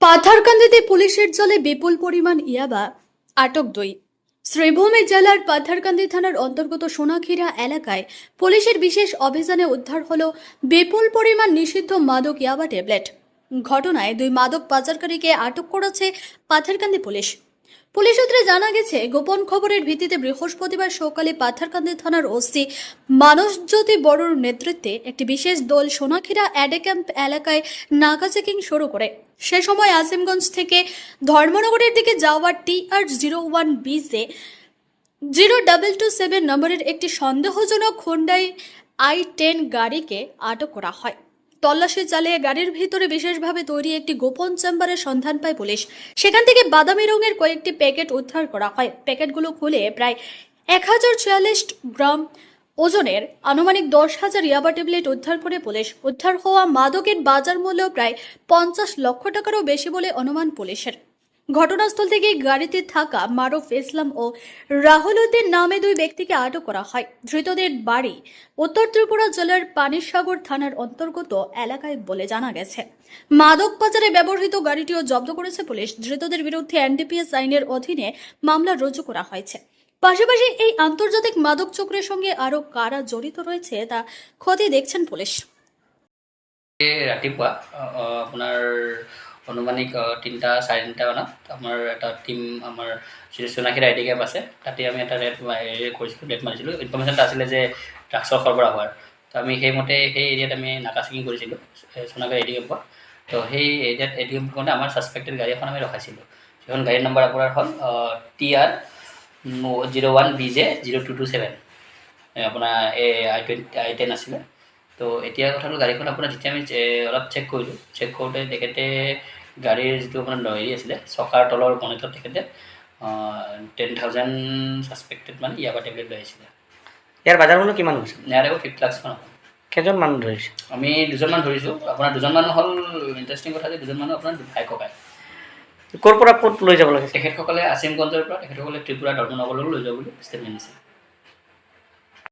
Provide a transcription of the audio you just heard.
পাথারকান্দিতে পুলিশের জালে বিপুল পরিমাণ ইয়াবা, আটক 2। শ্রীভূমি জেলার পাথারকান্দি থানার অন্তর্গত সোনাক্ষীরা এলাকায় পুলিশের বিশেষ অভিযানে উদ্ধার হলো বিপুল পরিমাণ নিষিদ্ধ মাদক ইয়াবা ট্যাবলেট। ঘটনায় 2 মাদক পাচারকারীকে আটক করেছে পাথারকান্দি পুলিশ। পুলিশ সূত্রে জানা গেছে, গোপন খবরের ভিত্তিতে বৃহস্পতিবার সকালে পাথারকান্দি থানার ওসি মানসজ্যোতি বড়ুর নেতৃত্বে একটি বিশেষ দল সোনাক্ষীরা অ্যাডে ক্যাম্প এলাকায় নাকা চেকিং শুরু করে। সে সময় আজিমগঞ্জ থেকে ধর্মনগরের দিকে যাওয়া TR01 BJ 0227 নম্বরের একটি সন্দেহজনক হোন্ডাই i10 গাড়িকে আটক করা হয়। তল্লাশি চালিয়ে গাড়ির ভিতরে বিশেষভাবে তৈরি একটি গোপন চেম্বারের সন্ধান পায় পুলিশ। সেখান থেকে বাদামি রঙের কয়েকটি প্যাকেট উদ্ধার করা হয়। প্যাকেটগুলো খুলে প্রায় 1046 গ্রাম ওজনের আনুমানিক 10,000 ইয়াবা ট্যাবলেট উদ্ধার করে পুলিশ। উদ্ধার হওয়া মাদকের বাজার মূল্য প্রায় 50 লক্ষ টাকারও বেশি বলে অনুমান পুলিশের। ঘটনাস্থল থেকে গাড়িতে থাকা মারুফ ইসলাম ও রাহুল উদ্দিন নামে 2 ব্যক্তিকে আটক করা হয়। ধৃতদের বাড়ি উত্তর ত্রিপুরা জেলার পানিসাগর থানার অন্তর্গত এলাকায় বলে জানা গেছে। মাদক পাচারে ব্যবহৃত গাড়িটিও জব্দ করেছে পুলিশ। ধৃতদের বিরুদ্ধে NDPS আইনের অধীনে মামলা রুজু করা হয়েছে। পাশাপাশি এই আন্তর্জাতিক মাদক চক্রের সঙ্গে আরো কারা জড়িত রয়েছে তা খতিয়ে দেখছেন পুলিশ। ৰাতিপুৱা আপোনাৰ অনুমানিক 3টা 3:30 মানত আমাৰ এটা টীম আমাৰ সোনাক্ষীৰা আইডি কেম্প আছে, তাতে আমি এটা ৰেড কৰিছিলোঁ, ৰেড মাৰিছিলোঁ। ইনফৰ্মেশ্যনটা আছিলে যে ড্ৰাগছৰ সৰবৰাহ হোৱাৰ। তো আমি সেইমতে সেই এৰিয়াত আমি নাকা চেকিং কৰিছিলোঁ সোনাক্ষীৰা আইডি কেম্পত। তো সেই এৰিয়াত আইডি কেম্প কৰোঁতে আমাৰ ছাছপেক্টেড গাড়ী এখন আমি ৰখাইছিলোঁ। সেইখন গাড়ীৰ নম্বৰ আপোনাৰ হ'ল TR01 BJ 0227, আপোনাৰ i10 আছিলে। তো এতিয়া কথা হ'ল গাড়ীখন আপোনাৰ যেতিয়া আমি অলপ চেক কৰিলোঁ, চেক কৰোঁতে তেখেতে গাড়ীৰ যিটো আপোনাৰ হেৰি আছিলে চকাৰ তলৰ বনেটত তেখেতে 10,000 ছাছপেক্টেড মানে ইয়াবা টেবলেট লৈ আহিছিলে। ইয়াৰ বাজাৰ মূল্য কিমান হৈছে? ইয়াৰ আকৌ 50 লাখ মান হ'ব। কেইজন মানুহ ধৰিছে? আমি 2জনমান ধৰিছোঁ। আপোনাৰ 2জন মানুহ হ'ল ইণ্টাৰেষ্টিং কথা যে 2জন মানুহ আপোনাৰ ভাই ককাই। ক'ৰ পৰা ক'ত লৈ যাব লাগে? তেখেতসকলে আজিমগঞ্জৰ পৰা তেখেতসকলে ত্ৰিপুৰা ধৰ্মনগৰলৈ লৈ যাব বুলি ষ্টেটমেণ্ট দিছে।